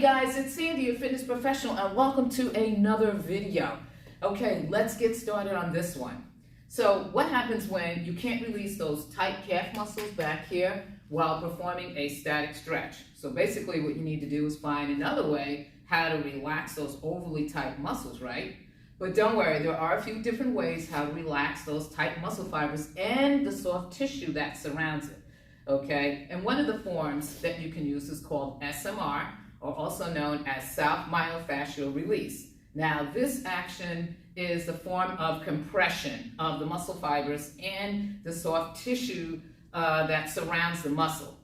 Hey guys, it's Sandy, your fitness professional, and welcome to another video. Okay, let's get started on this one. So what happens when you can't release those tight calf muscles back here while performing a static stretch? So basically what you need to do is find another way how to relax those overly tight muscles, right? But don't worry, there are a few different ways how to relax those tight muscle fibers and the soft tissue that surrounds it. Okay, and one of the forms that you can use is called SMR, or also known as South Myofascial Release. Now, this action is the form of compression of the muscle fibers and the soft tissue that surrounds the muscle.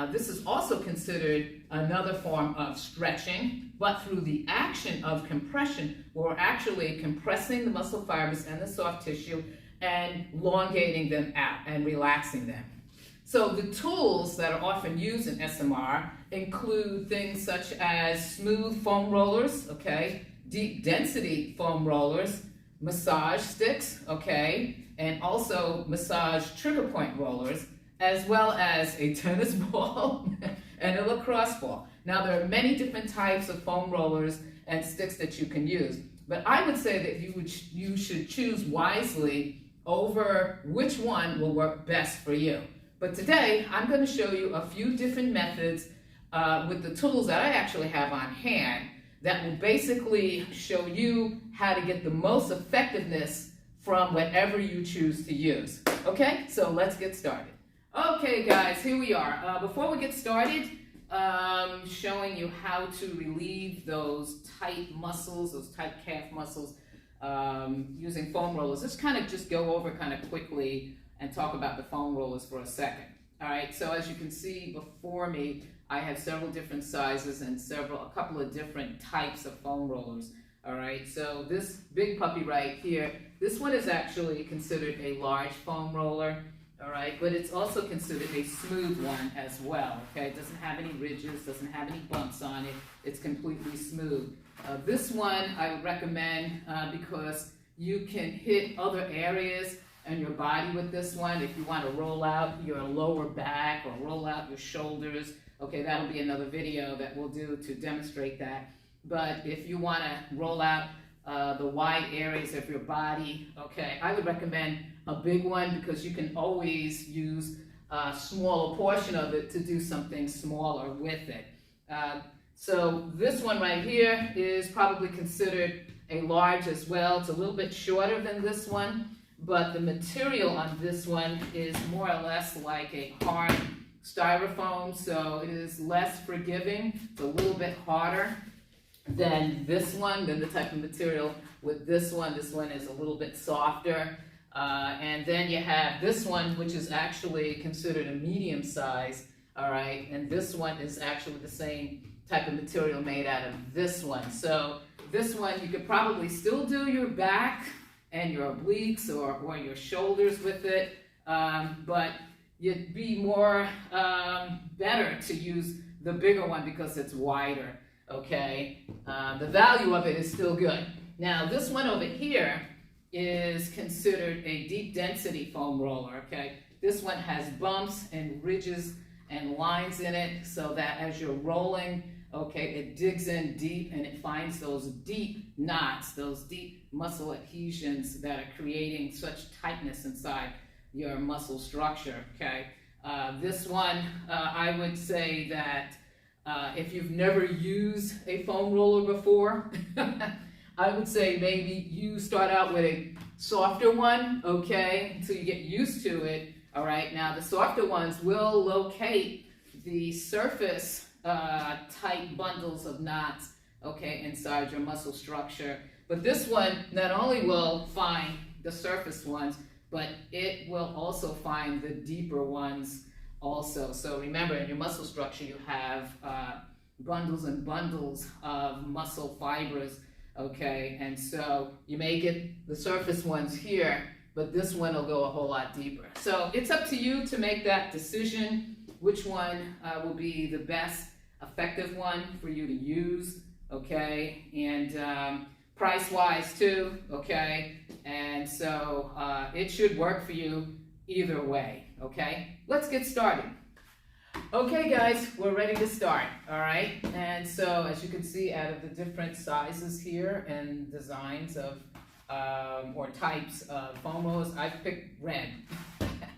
This is also considered another form of stretching, but through the action of compression, we're actually compressing the muscle fibers and the soft tissue and elongating them out and relaxing them. So the tools that are often used in SMR include things such as smooth foam rollers, okay, deep density foam rollers, massage sticks, okay, and also massage trigger point rollers, as well as a tennis ball and a lacrosse ball. Now there are many different types of foam rollers and sticks that you can use, but I would say that you should choose wisely over which one will work best for you. But today, I'm going to show you a few different methods with the tools that I actually have on hand that will basically show you how to get the most effectiveness from whatever you choose to use. Okay, so let's get started. Okay guys, here we are. Before we get started, showing you how to relieve those tight muscles, those tight calf muscles using foam rollers. Let's kind of just go over kind of quickly and talk about the foam rollers for a second. All right, so as you can see before me, I have several different sizes and a couple of different types of foam rollers. All right, so this big puppy right here, this one is actually considered a large foam roller. All right, but it's also considered a smooth one as well. Okay, it doesn't have any ridges, doesn't have any bumps on it. It's completely smooth. This one I would recommend because you can hit other areas and your body with this one. If you want to roll out your lower back or roll out your shoulders, okay, that'll be another video that we'll do to demonstrate that. But if you want to roll out the wide areas of your body, okay, I would recommend a big one because you can always use a smaller portion of it to do something smaller with it. So this one right here is probably considered a large as well. It's a little bit shorter than this one, but the material on this one is more or less like a hard styrofoam, so it is less forgiving. It's a little bit harder than this one, than the type of material with this one. This one is a little bit softer. And then you have this one, which is actually considered a medium size, all right? And this one is actually the same type of material made out of this one. So this one, you could probably still do your back and your obliques or your shoulders with it, but you'd be more better to use the bigger one because it's wider, okay? The value of it is still good. Now this one over here is considered a deep density foam roller, okay? This one has bumps and ridges and lines in it so that as you're rolling, okay, it digs in deep and it finds those deep knots, those deep muscle adhesions that are creating such tightness inside your muscle structure, okay? This one, I would say that if you've never used a foam roller before, I would say maybe you start out with a softer one, okay, until you get used to it, all right? Now, the softer ones will locate the surface tight bundles of knots, okay, inside your muscle structure. But this one not only will find the surface ones, but it will also find the deeper ones also. So remember, in your muscle structure, you have bundles and bundles of muscle fibers, okay? And so you may get the surface ones here, but this one will go a whole lot deeper. So it's up to you to make that decision, which one will be the best effective one for you to use, okay? And price-wise too, okay? And so it should work for you either way, okay? Let's get started. Okay guys, we're ready to start, all right? And so as you can see, out of the different sizes here and designs of, or types of foam rolls, I've picked red,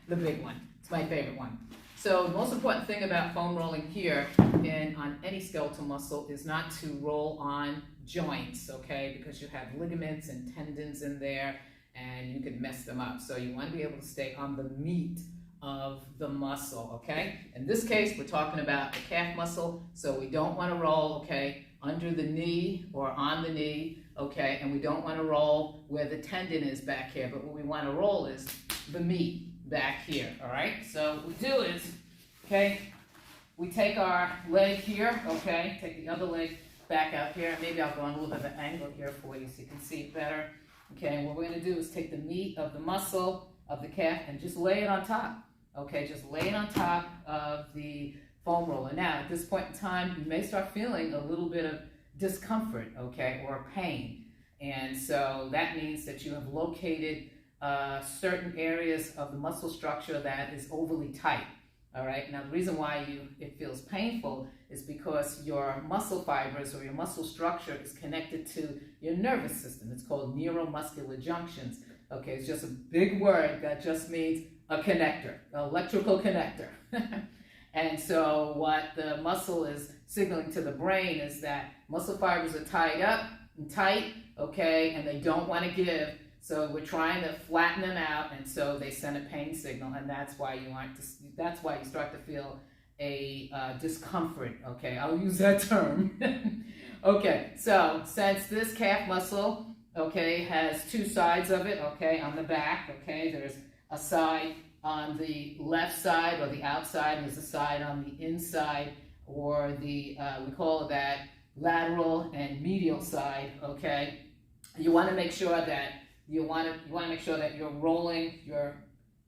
the big one. It's my favorite one. So the most important thing about foam rolling here and on any skeletal muscle is not to roll on joints, okay? Because you have ligaments and tendons in there and you can mess them up. So you want to be able to stay on the meat of the muscle, okay? In this case, we're talking about the calf muscle, so we don't want to roll, okay, under the knee or on the knee, okay? And we don't want to roll where the tendon is back here, but what we want to roll is the meat back here, all right? So what we do is, okay, we take our leg here, okay, take the other leg back out here. Maybe I'll go on a little bit of an angle here for you so you can see it better. Okay, and what we're going to do is take the meat of the muscle of the calf and just lay it on top. Okay, just lay it on top of the foam roller. Now, at this point in time, you may start feeling a little bit of discomfort, okay, or pain. And so that means that you have located certain areas of the muscle structure that is overly tight. All right, now the reason why it feels painful is because your muscle fibers or your muscle structure is connected to your nervous system. It's called neuromuscular junctions. Okay, it's just a big word that just means a connector, an electrical connector. And so what the muscle is signaling to the brain is that muscle fibers are tied up and tight, okay, and they don't want to give. So we're trying to flatten them out, and so they send a pain signal, and that's why you start to feel a discomfort. Okay, I'll use that term. Okay, so since this calf muscle, okay, has two sides of it, okay, on the back, okay, there's a side on the left side or the outside, and there's a side on the inside, or the we call that lateral and medial side. Okay, you want to make sure that you're rolling your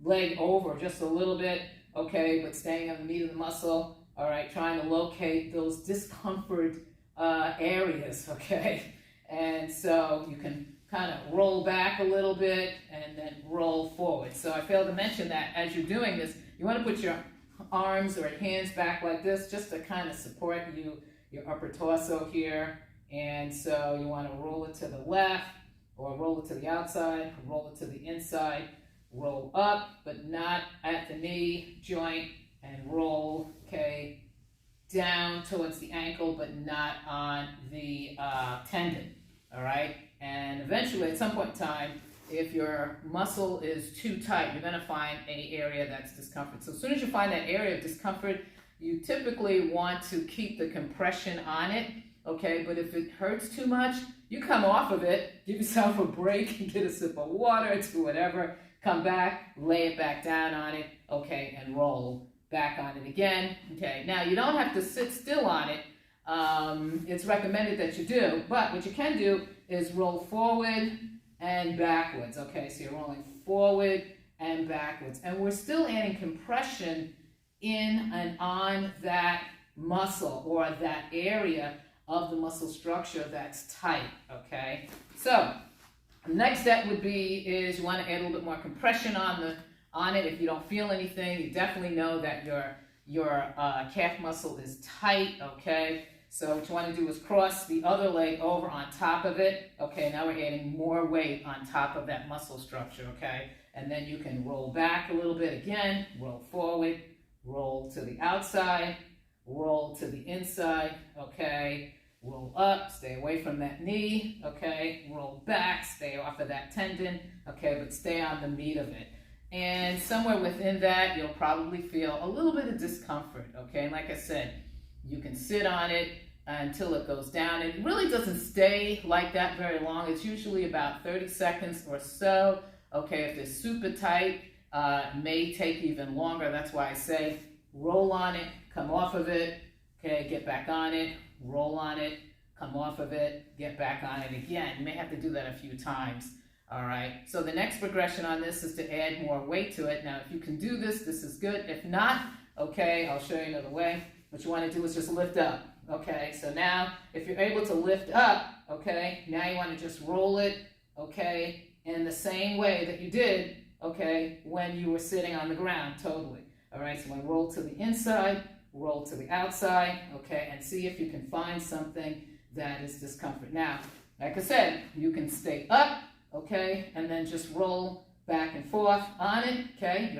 leg over just a little bit, okay, but staying on the meat of the muscle. All right, trying to locate those discomfort areas, okay, and so you can kind of roll back a little bit and then roll forward. So I failed to mention that as you're doing this, you want to put your arms or hands back like this just to kind of support your upper torso here. And so you want to roll it to the left or roll it to the outside, roll it to the inside, roll up but not at the knee joint, and roll, okay, down towards the ankle but not on the tendon, all right? And eventually, at some point in time, if your muscle is too tight, you're going to find an area that's discomfort. So as soon as you find that area of discomfort, you typically want to keep the compression on it, okay? But if it hurts too much, you come off of it, give yourself a break, and get a sip of water, do whatever, come back, lay it back down on it, okay, and roll back on it again, okay? Now, you don't have to sit still on it. It's recommended that you do, but what you can do is roll forward and backwards, okay? So you're rolling forward and backwards, and we're still adding compression in and on that muscle or that area of the muscle structure that's tight, okay? So the next step would be is you want to add a little bit more compression on it. If you don't feel anything, you definitely know that your calf muscle is tight, okay? So what you want to do is cross the other leg over on top of it. Okay, now we're adding more weight on top of that muscle structure, okay? And then you can roll back a little bit again, roll forward, roll to the outside, roll to the inside, okay? Roll up, stay away from that knee, okay? Roll back, stay off of that tendon, okay? But stay on the meat of it. And somewhere within that, you'll probably feel a little bit of discomfort, okay? And like I said, you can sit on it until it goes down. It really doesn't stay like that very long. It's usually about 30 seconds or so. Okay, if it's super tight, it may take even longer. That's why I say roll on it, come off of it, okay, get back on it, roll on it, come off of it, get back on it again. You may have to do that a few times. All right, so the next progression on this is to add more weight to it. Now, if you can do this, this is good. If not, okay, I'll show you another way. What you want to do is just lift up, okay? So now, if you're able to lift up, okay, now you want to just roll it, okay, in the same way that you did, okay, when you were sitting on the ground, totally. All right, so I roll to the inside, roll to the outside, okay, and see if you can find something that is discomfort. Now, like I said, you can stay up, okay, and then just roll back and forth on it, okay?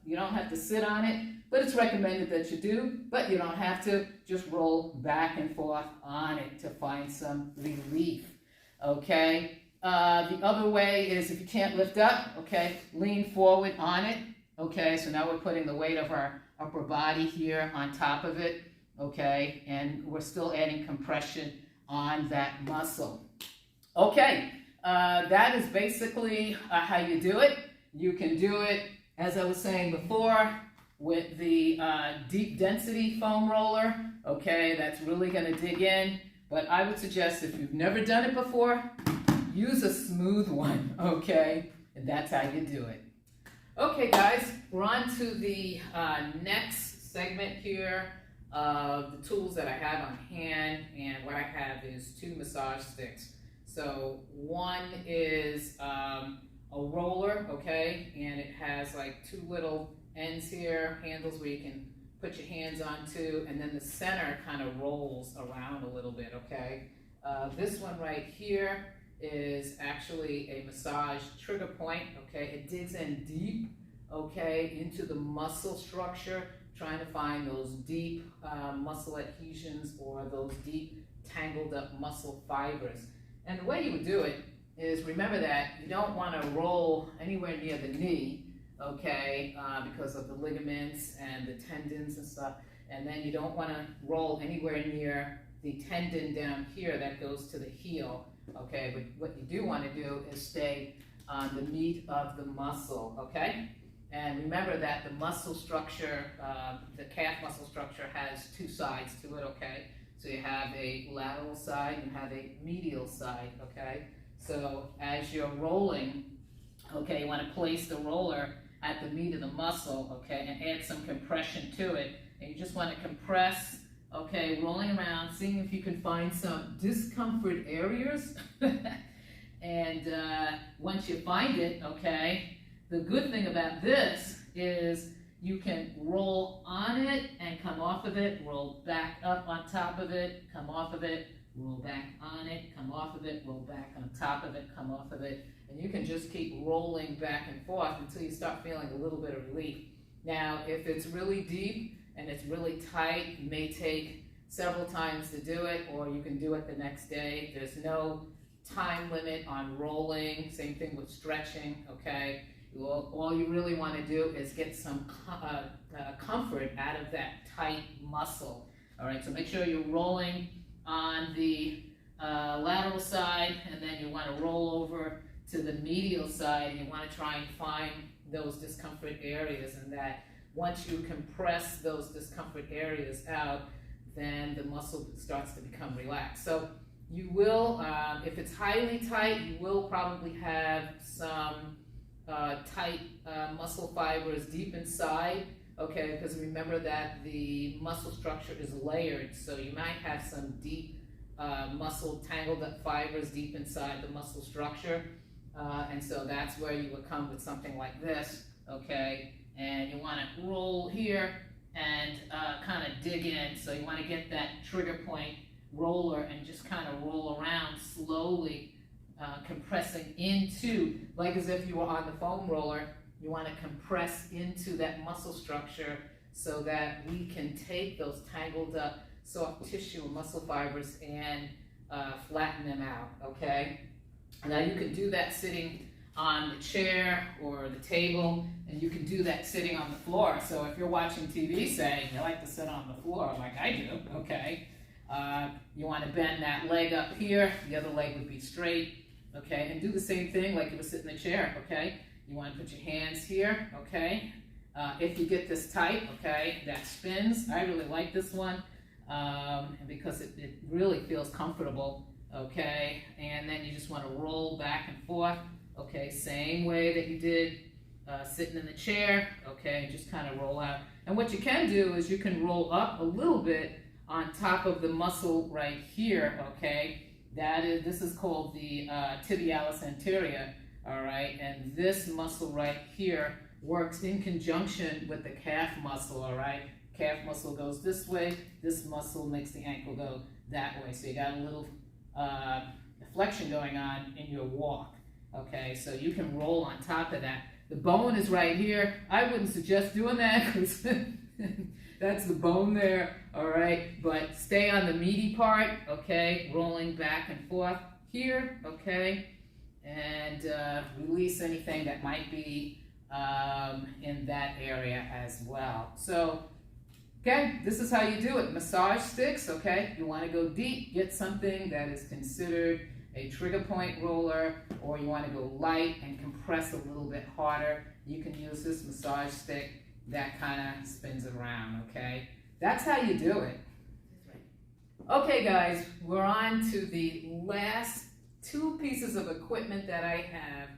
You don't have to sit on it, but it's recommended that you do, but you don't have to. Just roll back and forth on it to find some relief, okay? The other way is if you can't lift up, okay, lean forward on it, okay? So now we're putting the weight of our upper body here on top of it, okay? And we're still adding compression on that muscle. Okay, that is basically how you do it. You can do it, as I was saying before, with the deep density foam roller, okay? That's really gonna dig in, but I would suggest if you've never done it before, use a smooth one, okay? And that's how you do it. Okay, guys, we're on to the next segment here of the tools that I have on hand, and what I have is 2 massage sticks. So one is a roller, okay, and it has like 2 little ends here, handles where you can put your hands onto, and then the center kind of rolls around a little bit, okay? This one right here is actually a massage trigger point, okay? It digs in deep, okay, into the muscle structure, trying to find those deep muscle adhesions or those deep tangled up muscle fibers. And the way you would do it is, remember that you don't want to roll anywhere near the knee, okay, because of the ligaments and the tendons and stuff. And then you don't want to roll anywhere near the tendon down here that goes to the heel, okay? But what you do want to do is stay on the meat of the muscle, okay? And remember that the muscle structure, the calf muscle structure has 2 sides to it, okay? So you have a lateral side, you have a medial side, okay? So as you're rolling, okay, you want to place the roller at the meat of the muscle, okay, and add some compression to it. And you just want to compress, okay, rolling around, seeing if you can find some discomfort areas. And once you find it, okay, the good thing about this is you can roll on it and come off of it, roll back up on top of it, come off of it, roll back on it, come off of it, roll back on top of it, come off of it. And you can just keep rolling back and forth until you start feeling a little bit of relief. Now, if it's really deep and it's really tight, it may take several times to do it, or you can do it the next day. There's no time limit on rolling. Same thing with stretching, okay? All you really want to do is get some comfort out of that tight muscle. All right, so make sure you're rolling on the lateral side, and then you want to roll over to the medial side, and you want to try and find those discomfort areas, and that once you compress those discomfort areas out, then the muscle starts to become relaxed. So you will, if it's highly tight, you will probably have some tight muscle fibers deep inside, okay, because remember that the muscle structure is layered, so you might have some deep muscle tangled up fibers deep inside the muscle structure, and so that's where you would come with something like this, okay, and you want to roll here and kind of dig in. So you want to get that trigger point roller and just kind of roll around slowly, compressing into, like as if you were on the foam roller. You want to compress into that muscle structure so that we can take those tangled up soft tissue and muscle fibers and flatten them out, okay? Now you can do that sitting on the chair or the table, and you can do that sitting on the floor. So if you're watching TV, say, you like to sit on the floor like I do, okay? You want to bend that leg up here, the other leg would be straight, okay? And do the same thing like you would sit in the chair, okay? You want to put your hands here, okay? If you get this tight, okay, that spins. I really like this one because it really feels comfortable, okay? And then you just want to roll back and forth, okay? Same way that you did sitting in the chair, okay? Just kind of roll out. And what you can do is you can roll up a little bit on top of the muscle right here, okay? This is called the tibialis anterior, all right? And this muscle right here works in conjunction with the calf muscle, all right? calf muscle goes this way, this muscle makes the ankle go that way. So you got a little flexion going on in your walk. Okay, so you can roll on top of that. The bone is right here. I wouldn't suggest doing that because that's the bone there, all right? But stay on the meaty part, okay? Rolling back and forth here, okay? And release anything that might be in that area as well. So, okay, this is how you do it. Massage sticks, okay? You want to go deep, get something that is considered a trigger point roller, or you want to go light and compress a little bit harder. You can use this massage stick that kind of spins around, okay? That's how you do it. Okay, guys, we're on to the last two pieces of equipment that I have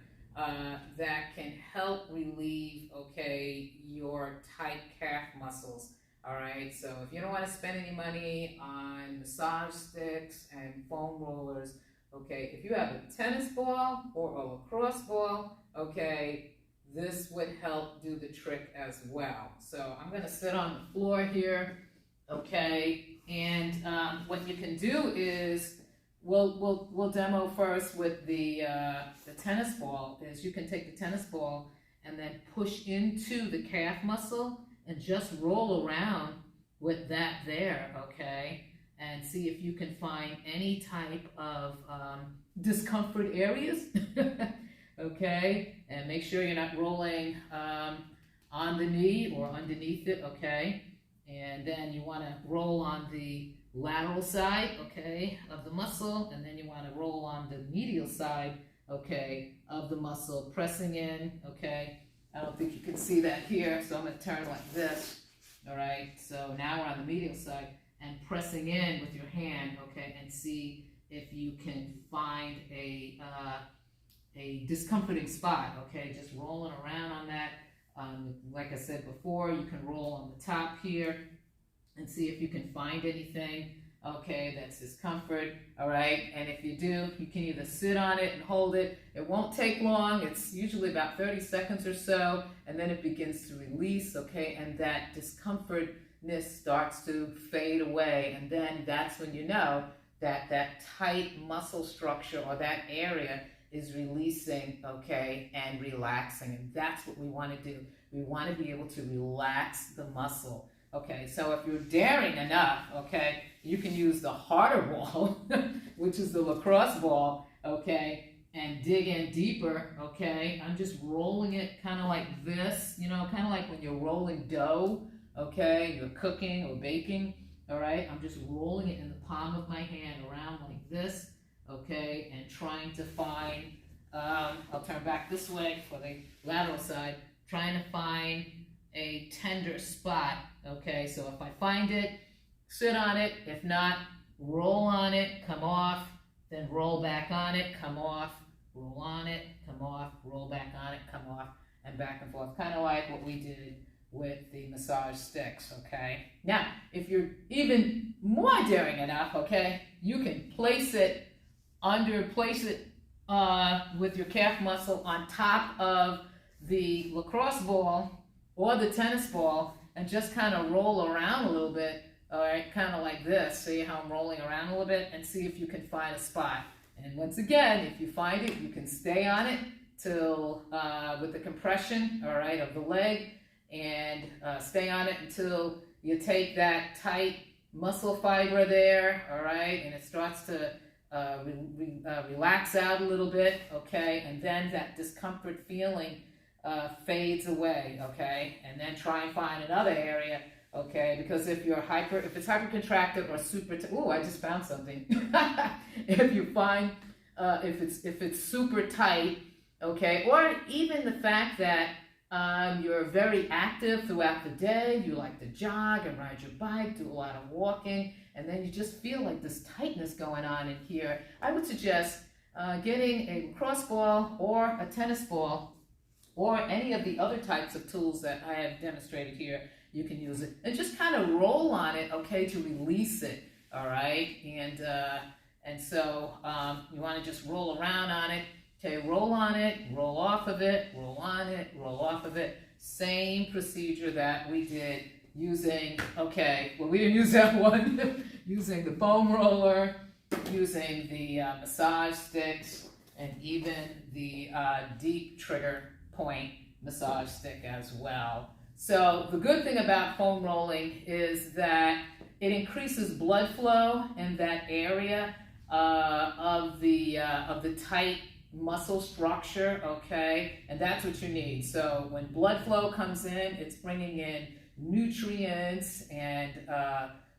that can help relieve, okay, your tight calf muscles. All right, so if you don't want to spend any money on massage sticks and foam rollers, okay, if you have a tennis ball or a lacrosse ball, okay, this would help do the trick as well. So I'm going to sit on the floor here, okay, and what you can do is we'll demo first with the tennis ball. Is you can take the tennis ball and then push into the calf muscle and just roll around with that there, okay? And see if you can find any type of discomfort areas, okay? And make sure you're not rolling on the knee or underneath it, okay? And then you want to roll on the lateral side, okay, of the muscle, and then you want to roll on the medial side, okay, of the muscle, pressing in, okay? I don't think you can see that here, so I'm going to turn like this, all right? So now we're on the medial side, and pressing in with your hand, okay, and see if you can find a discomforting spot, okay? Just rolling around on that. Like I said before, you can roll on the top here and see if you can find anything, okay, that's discomfort, all right? And if you do, you can either sit on it and hold it. It won't take long. It's usually about 30 seconds or so, and then it begins to release, okay? And that discomfortness starts to fade away, and then that's when you know that that tight muscle structure or that area is releasing, okay, and relaxing. And that's what we want to do. We want to be able to relax the muscle. Okay, so if you're daring enough, okay, you can use the harder ball, which is the lacrosse ball, okay, and dig in deeper, okay? I'm just rolling it kind of like this, you know, kind of like when you're rolling dough, okay, you're cooking or baking, all right? I'm just rolling it in the palm of my hand around like this, okay, and trying to find, I'll turn back this way for the lateral side, trying to find a tender spot, okay? So if I find it, sit on it. If not, roll on it, come off, then roll back on it, come off, roll on it, come off, roll back on it, come off, and back and forth, kind of like what we did with the massage sticks, okay? Now, if you're even more daring enough, okay, you can place it with your calf muscle on top of the lacrosse ball or the tennis ball and just kind of roll around a little bit, all right, kind of like this. See how I'm rolling around a little bit, and see if you can find a spot. And once again, if you find it, you can stay on it till, with the compression, all right, of the leg, and stay on it until you take that tight muscle fiber there, all right, and it starts to relax out a little bit, okay, and then that discomfort feeling fades away, okay, and then try and find another area, okay, because if it's hypercontracted or super, I just found something. If you find, if it's super tight, okay, or even the fact that you're very active throughout the day, you like to jog and ride your bike, do a lot of walking, and then you just feel like this tightness going on in here, I would suggest getting a lacrosse ball or a tennis ball or any of the other types of tools that I have demonstrated here. You can use it and just kind of roll on it, okay, to release it, all right? And so you want to just roll around on it. Okay, roll on it, roll off of it, roll on it, roll off of it. Same procedure that we did using, okay, well, we didn't use that one, using the foam roller, using the massage sticks, and even the deep trigger point massage stick as well. So the good thing about foam rolling is that it increases blood flow in that area of the tight muscle structure, okay? And that's what you need. So when blood flow comes in, it's bringing in nutrients and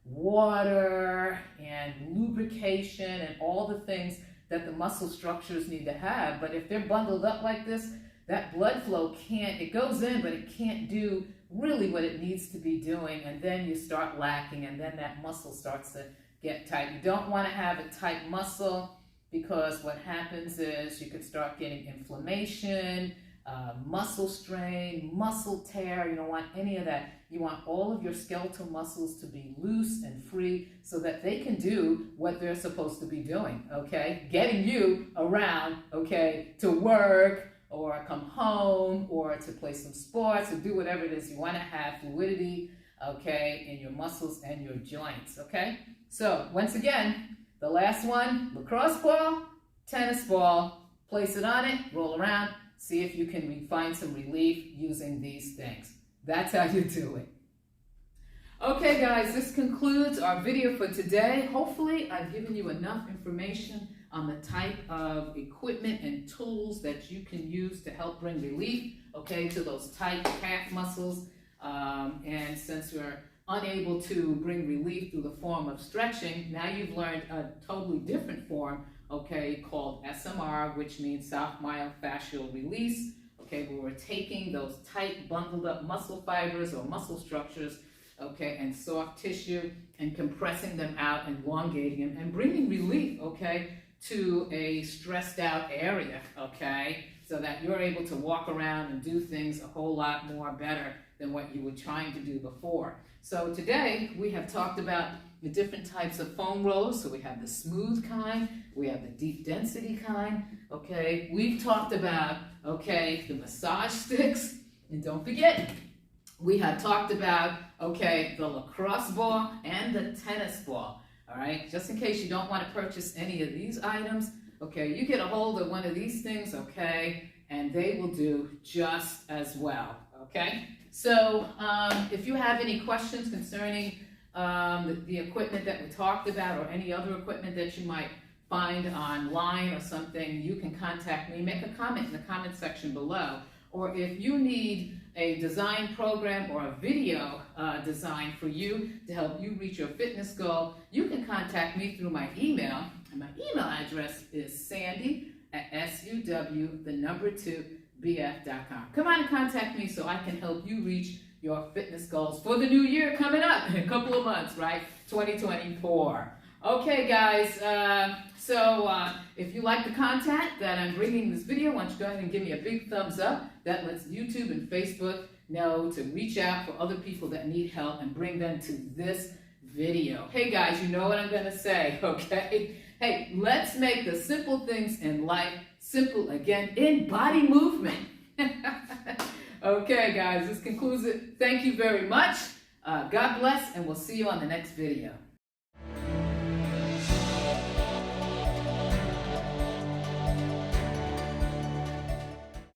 water and lubrication and all the things that the muscle structures need to have. But if they're bundled up like this, that blood flow it goes in, but it can't do really what it needs to be doing, and then you start lacking, and then that muscle starts to get tight. You don't want to have a tight muscle, because what happens is you could start getting inflammation, muscle strain, muscle tear. You don't want any of that. You want all of your skeletal muscles to be loose and free so that they can do what they're supposed to be doing, okay? Getting you around, okay, to work, or come home, or to play some sports, or do whatever it is you want to have fluidity, okay, in your muscles and your joints, okay? So, once again, the last one, lacrosse ball, tennis ball, place it on it, roll around, see if you can find some relief using these things. That's how you do it. Okay, guys, this concludes our video for today. Hopefully, I've given you enough information on the type of equipment and tools that you can use to help bring relief, okay, to those tight calf muscles. And since we're unable to bring relief through the form of stretching, now you've learned a totally different form, okay, called SMR, which means soft myofascial release, okay, where we're taking those tight bundled up muscle fibers or muscle structures, okay, and soft tissue, and compressing them out, elongating them, and bringing relief, okay, to a stressed out area, okay, so that you're able to walk around and do things a whole lot more better than what you were trying to do before. So today we have talked about the different types of foam rollers. So we have the smooth kind, we have the deep density kind, okay. We've talked about, okay, the massage sticks, and don't forget, we have talked about, okay, the lacrosse ball and the tennis ball. All right, just in case you don't want to purchase any of these items, okay, you get a hold of one of these things, okay, and they will do just as well, okay? So if you have any questions concerning the equipment that we talked about, or any other equipment that you might find online or something, you can contact me. Make a comment in the comment section below. Or if you need a design program or a video design for you to help you reach your fitness goal, you can contact me through my email. And my email address is sandy@suw2bf.com. Come on and contact me so I can help you reach your fitness goals for the new year coming up in a couple of months, right? 2024. Okay, guys, if you like the content that I'm bringing in this video, why don't you go ahead and give me a big thumbs up. That lets YouTube and Facebook know to reach out for other people that need help and bring them to this video. Hey, guys, you know what I'm going to say, okay? Hey, let's make the simple things in life simple again in body movement. Okay, guys, this concludes it. Thank you very much. God bless, and we'll see you on the next video.